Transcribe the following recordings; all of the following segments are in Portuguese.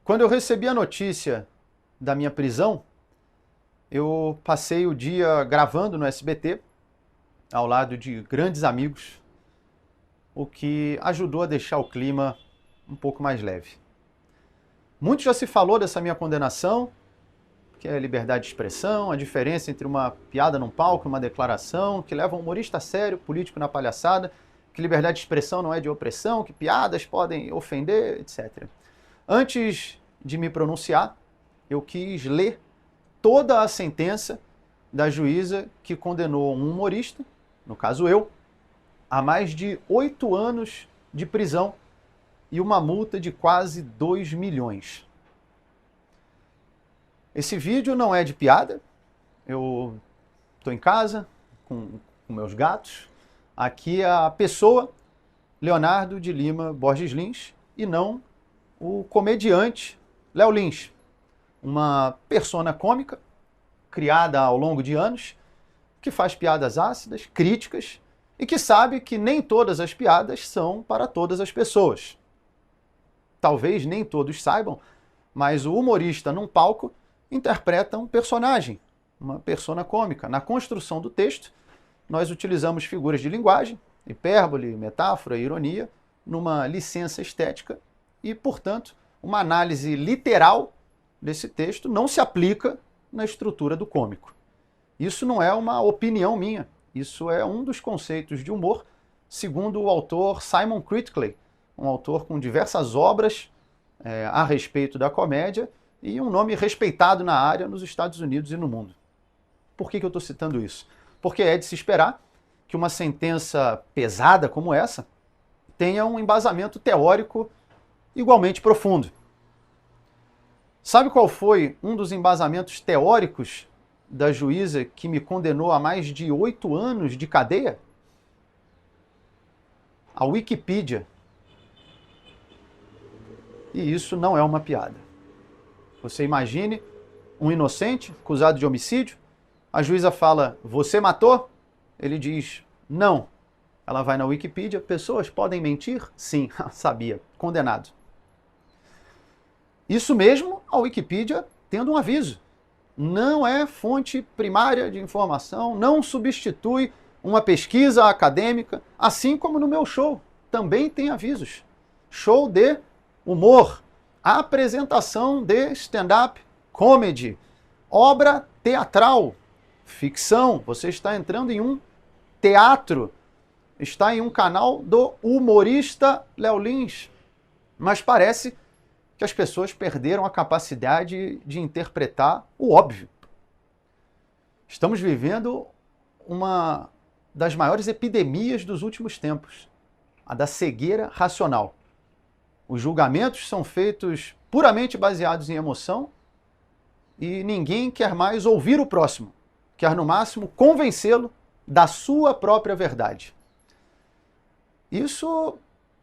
Quando eu recebi a notícia da minha prisão, eu passei o dia gravando no SBT, ao lado de grandes amigos, o que ajudou a deixar o clima um pouco mais leve. Muito já se falou dessa minha condenação, que é a liberdade de expressão, a diferença entre uma piada num palco e uma declaração, que leva um humorista a sério, político na palhaçada, que liberdade de expressão não é de opressão, que piadas podem ofender, etc. Antes de me pronunciar, eu quis ler toda a sentença da juíza que condenou um humorista, no caso eu, a mais de 8 anos de prisão e uma multa de quase 2 milhões. Esse vídeo não é de piada, eu estou em casa com meus gatos. Aqui é a pessoa Leonardo de Lima Borges Lins e não o comediante Léo Lins, uma persona cômica criada ao longo de anos, que faz piadas ácidas, críticas e que sabe que nem todas as piadas são para todas as pessoas. Talvez nem todos saibam, mas o humorista num palco interpreta um personagem, uma persona cômica. Na construção do texto, nós utilizamos figuras de linguagem, hipérbole, metáfora, ironia, numa licença estética e, portanto, uma análise literal desse texto não se aplica na estrutura do cômico. Isso não é uma opinião minha, isso é um dos conceitos de humor, segundo o autor Simon Critickley, um autor com diversas obras a respeito da comédia e um nome respeitado na área nos Estados Unidos e no mundo. Por que eu estou citando isso? Porque é de se esperar que uma sentença pesada como essa tenha um embasamento teórico igualmente profundo. Sabe qual foi um dos embasamentos teóricos da juíza que me condenou a mais de 8 anos de cadeia? A Wikipedia. E isso não é uma piada. Você imagine um inocente acusado de homicídio, a juíza fala, você matou? Ele diz, não. Ela vai na Wikipedia, pessoas podem mentir? Sim, sabia, condenado. Isso mesmo, a Wikipedia tendo um aviso. Não é fonte primária de informação, não substitui uma pesquisa acadêmica, assim como no meu show, também tem avisos. Show de humor, apresentação de stand-up comedy, obra teatral, ficção. Você está entrando em um teatro, está em um canal do humorista Léo Lins. Mas parece que as pessoas perderam a capacidade de interpretar o óbvio. Estamos vivendo uma das maiores epidemias dos últimos tempos, a da cegueira racional. Os julgamentos são feitos puramente baseados em emoção e ninguém quer mais ouvir o próximo, quer no máximo convencê-lo da sua própria verdade. Isso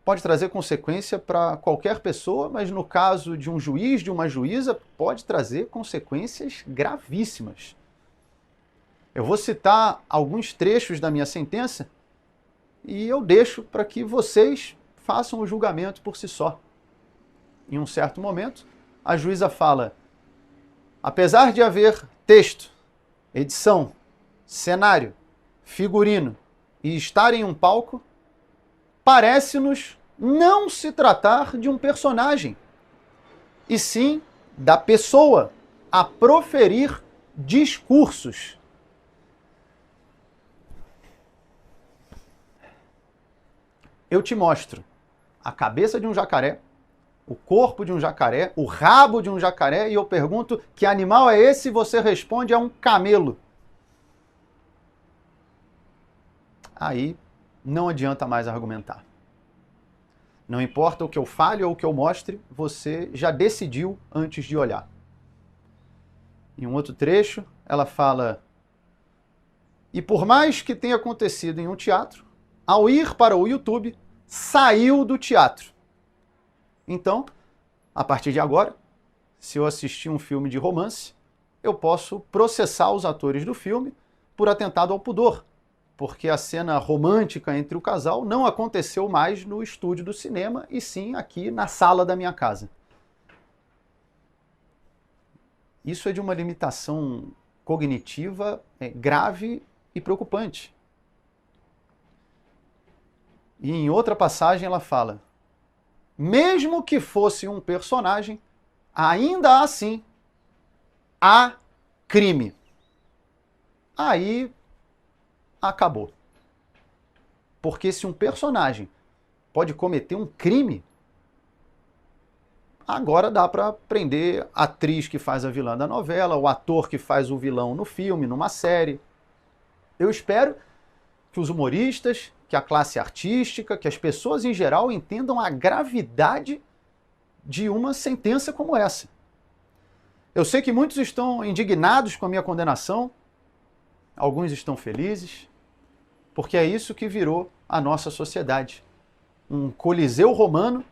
pode trazer consequência para qualquer pessoa, mas no caso de um juiz, de uma juíza, pode trazer consequências gravíssimas. Eu vou citar alguns trechos da minha sentença e eu deixo para que vocês façam o julgamento por si só. Em um certo momento, a juíza fala, apesar de haver texto, edição, cenário, figurino e estar em um palco, parece-nos não se tratar de um personagem, e sim da pessoa a proferir discursos. Eu te mostro a cabeça de um jacaré, o corpo de um jacaré, o rabo de um jacaré, e eu pergunto que animal é esse e você responde é um camelo. Aí não adianta mais argumentar. Não importa o que eu fale ou o que eu mostre, você já decidiu antes de olhar. Em um outro trecho, ela fala, e por mais que tenha acontecido em um teatro, ao ir para o YouTube, saiu do teatro. Então, a partir de agora, se eu assistir um filme de romance, eu posso processar os atores do filme por atentado ao pudor, porque a cena romântica entre o casal não aconteceu mais no estúdio do cinema, e sim aqui na sala da minha casa. isso é de uma limitação cognitiva grave e preocupante. E em outra passagem ela fala, mesmo que fosse um personagem, ainda assim há crime. Aí acabou. Porque se um personagem pode cometer um crime, agora dá para prender a atriz que faz a vilã da novela, o ator que faz o vilão no filme, numa série. Eu espero que os humoristas, que a classe artística, que as pessoas em geral entendam a gravidade de uma sentença como essa. Eu sei que muitos estão indignados com a minha condenação, alguns estão felizes, porque é isso que virou a nossa sociedade. Um coliseu romano,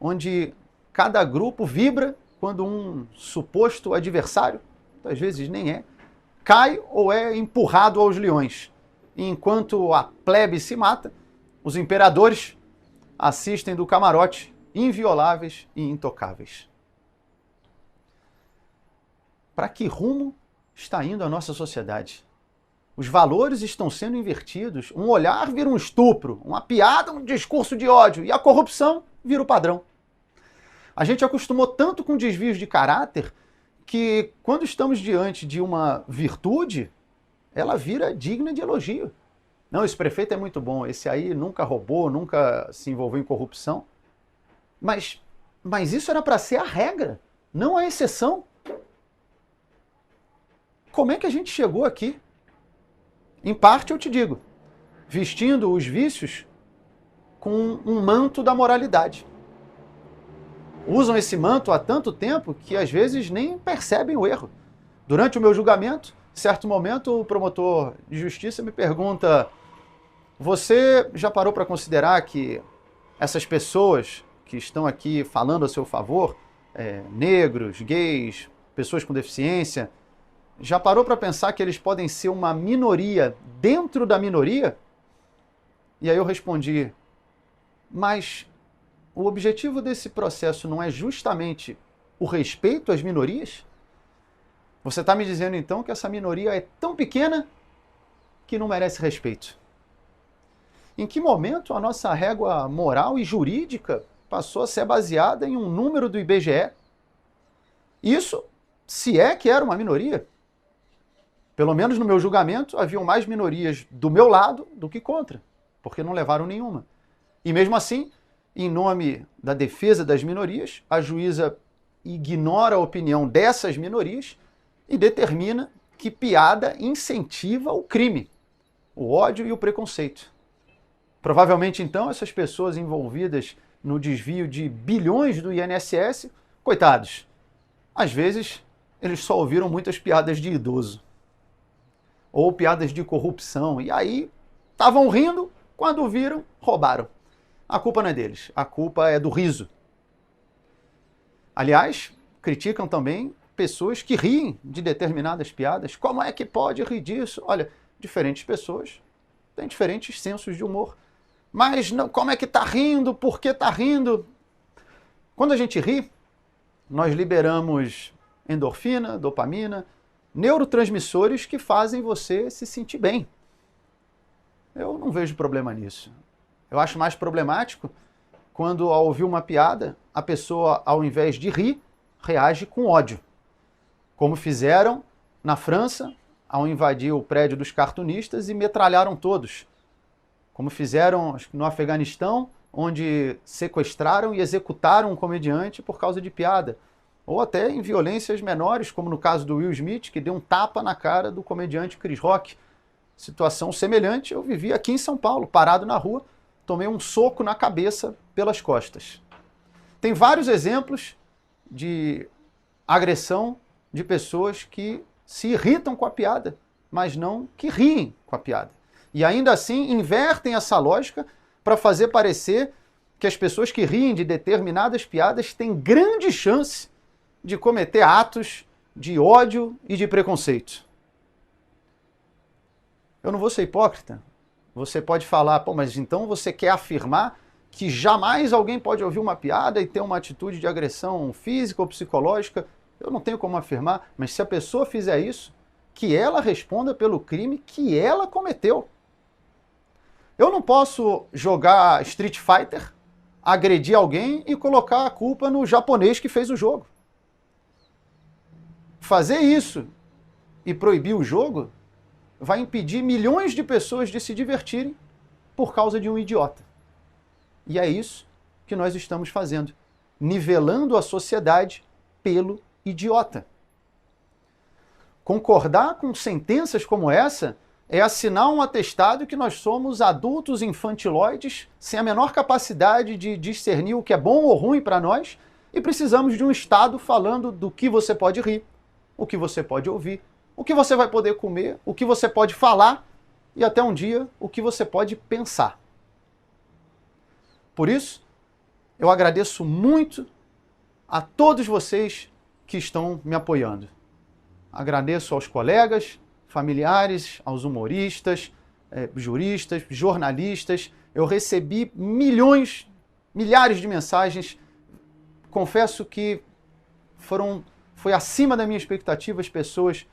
onde cada grupo vibra quando um suposto adversário, às vezes nem é, cai ou é empurrado aos leões. E enquanto a plebe se mata, os imperadores assistem do camarote, invioláveis e intocáveis. Para que rumo está indo a nossa sociedade? Os valores estão sendo invertidos, um olhar vira um estupro, uma piada, um discurso de ódio, e a corrupção vira o padrão. A gente acostumou tanto com desvios de caráter que, quando estamos diante de uma virtude, ela vira digna de elogio. Não, esse prefeito é muito bom, esse aí nunca roubou, nunca se envolveu em corrupção. Mas isso era para ser a regra, não a exceção. Como é que a gente chegou aqui? Em parte, eu te digo, vestindo os vícios com um manto da moralidade. Usam esse manto há tanto tempo que às vezes nem percebem o erro. Durante o meu julgamento, em certo momento, o promotor de justiça me pergunta: você já parou para considerar que essas pessoas que estão aqui falando a seu favor, negros, gays, pessoas com deficiência, já parou para pensar que eles podem ser uma minoria dentro da minoria? E aí eu respondi, mas o objetivo desse processo não é justamente o respeito às minorias? Você está me dizendo então que essa minoria é tão pequena que não merece respeito. Em que momento a nossa régua moral e jurídica passou a ser baseada em um número do IBGE? Isso, se é que era uma minoria. Pelo menos no meu julgamento, haviam mais minorias do meu lado do que contra, porque não levaram nenhuma. E mesmo assim, em nome da defesa das minorias, a juíza ignora a opinião dessas minorias e determina que piada incentiva o crime, o ódio e o preconceito. Provavelmente, então, essas pessoas envolvidas no desvio de bilhões do INSS, coitados, às vezes eles só ouviram muitas piadas de idoso ou piadas de corrupção, e aí estavam rindo, quando viram, roubaram. A culpa não é deles, a culpa é do riso. Aliás, criticam também pessoas que riem de determinadas piadas. Como é que pode rir disso? Olha, diferentes pessoas têm diferentes sensos de humor. Mas não, como é que está rindo? Por que está rindo? Quando a gente ri, nós liberamos endorfina, dopamina, neurotransmissores que fazem você se sentir bem. Eu não vejo problema nisso. Eu acho mais problemático quando, ao ouvir uma piada, a pessoa, ao invés de rir, reage com ódio. Como fizeram na França, ao invadir o prédio dos cartunistas e metralharam todos. Como fizeram no Afeganistão, onde sequestraram e executaram um comediante por causa de piada. Ou até em violências menores, como no caso do Will Smith, que deu um tapa na cara do comediante Chris Rock. Situação semelhante eu vivi aqui em São Paulo, parado na rua, tomei um soco na cabeça pelas costas. Tem vários exemplos de agressão de pessoas que se irritam com a piada, mas não que riem com a piada. E ainda assim invertem essa lógica para fazer parecer que as pessoas que riem de determinadas piadas têm grande chance de cometer atos de ódio e de preconceito. Eu não vou ser hipócrita. Você pode falar, pô, mas então você quer afirmar que jamais alguém pode ouvir uma piada e ter uma atitude de agressão física ou psicológica Eu não tenho como afirmar, mas se a pessoa fizer isso, que ela responda pelo crime que ela cometeu. Eu não posso jogar Street Fighter, agredir alguém e colocar a culpa no japonês que fez o jogo. Fazer isso e proibir o jogo vai impedir milhões de pessoas de se divertirem por causa de um idiota. E é isso que nós estamos fazendo, nivelando a sociedade pelo idiota. Concordar com sentenças como essa é assinar um atestado que nós somos adultos infantiloides, sem a menor capacidade de discernir o que é bom ou ruim para nós, e precisamos de um Estado falando do que você pode rir, o que você pode ouvir, o que você vai poder comer, o que você pode falar e até um dia o que você pode pensar. Por isso, eu agradeço muito a todos vocês que estão me apoiando. Agradeço aos colegas, familiares, aos humoristas, juristas, jornalistas. Eu recebi milhares de mensagens. Confesso que foi acima da minha expectativa as pessoas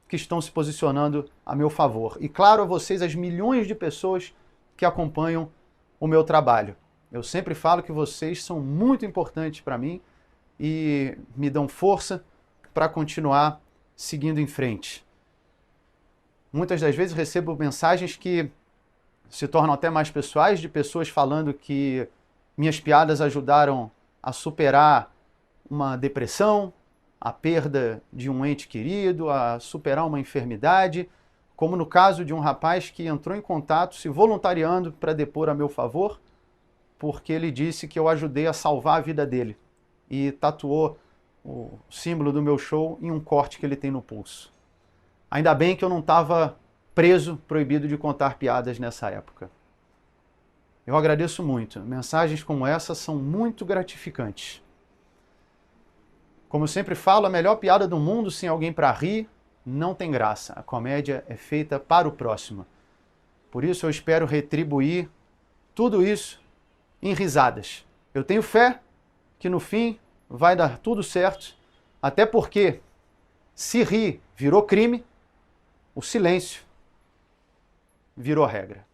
que estão se posicionando a meu favor. E claro, a vocês, as milhões de pessoas que acompanham o meu trabalho. Eu sempre falo que vocês são muito importantes para mim e me dão força para continuar seguindo em frente. Muitas das vezes recebo mensagens que se tornam até mais pessoais, de pessoas falando que minhas piadas ajudaram a superar uma depressão, a perda de um ente querido, a superar uma enfermidade, como no caso de um rapaz que entrou em contato se voluntariando para depor a meu favor, porque ele disse que eu ajudei a salvar a vida dele e tatuou o símbolo do meu show em um corte que ele tem no pulso. Ainda bem que eu não estava preso, proibido de contar piadas nessa época. Eu agradeço muito. Mensagens como essa são muito gratificantes. Como eu sempre falo, a melhor piada do mundo sem alguém para rir não tem graça. A comédia é feita para o próximo. Por isso eu espero retribuir tudo isso em risadas. Eu tenho fé que no fim vai dar tudo certo, até porque se rir virou crime, o silêncio virou regra.